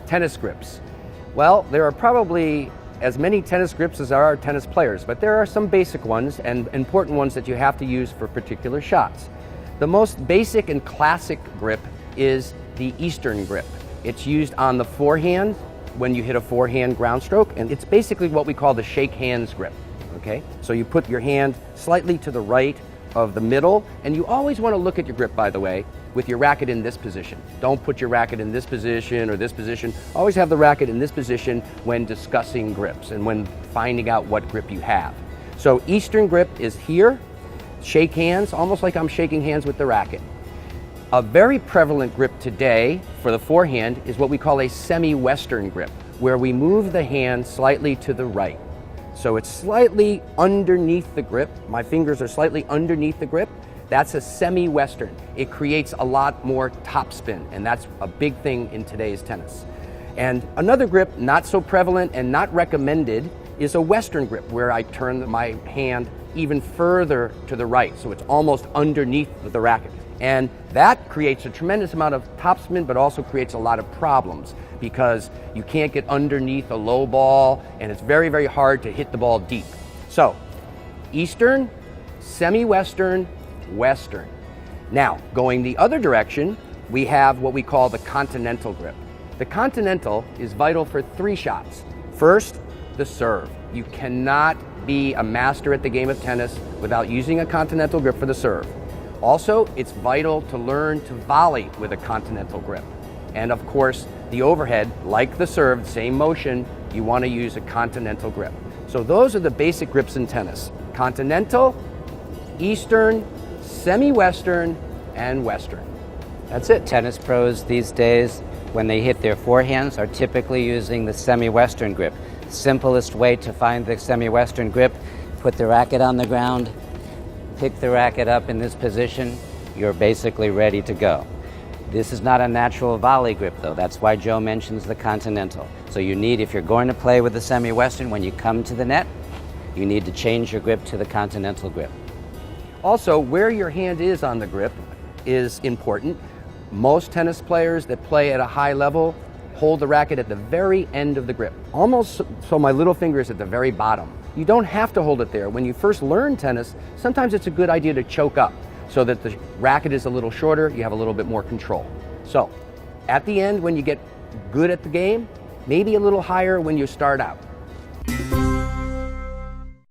Tennis grips. Well, there are probably as many tennis grips as there are tennis players, but there are some basic ones and important ones that you have to use for particular shots. The most basic and classic grip is the Eastern grip. It's used on the forehand when you hit a forehand ground stroke, and it's basically what we call the shake hands grip. Okay? So you put your hand slightly to the right of the middle, and you always want to look at your grip, by the way, with your racket in this position. Don't put your racket in this position or this position. Always have the racket in this position when discussing grips and when finding out what grip you have. So Eastern grip is here, shake hands, almost like I'm shaking hands with the racket. A very prevalent grip today for the forehand is what we call a semi-Western grip, where we move the hand slightly to the right. So it's slightly underneath the grip. My fingers are slightly underneath the grip. That's a semi-Western. It creates a lot more topspin, and that's a big thing in today's tennis. And another grip, not so prevalent and not recommended, is a Western grip, where I turn my hand even further to the right, so it's almost underneath the racket. And that creates a tremendous amount of topspin, but also creates a lot of problems because you can't get underneath a low ball, and it's very, very hard to hit the ball deep. So, Eastern, semi-Western, Western. Now, going the other direction, we have what we call the continental grip. The continental is vital for three shots. First, the serve. You cannot be a master at the game of tennis without using a continental grip for the serve. Also, it's vital to learn to volley with a continental grip. And of course, the overhead, like the serve, same motion, you want to use a continental grip. So those are the basic grips in tennis. Continental, Eastern, semi-Western, and Western. That's it. Tennis pros these days, when they hit their forehands, are typically using the semi-Western grip. Simplest way to find the semi-Western grip, put the racket on the ground, pick the racket up in this position, you're basically ready to go. This is not a natural volley grip though. That's why Joe mentions the continental. So you need, if you're going to play with the semi-Western, when you come to the net, you need to change your grip to the continental grip. Also, where your hand is on the grip is important. Most tennis players that play at a high level hold the racket at the very end of the grip, almost so my little finger is at the very bottom. You don't have to hold it there. When you first learn tennis, sometimes it's a good idea to choke up so that the racket is a little shorter, you have a little bit more control. So, at the end, when you get good at the game, maybe a little higher when you start out.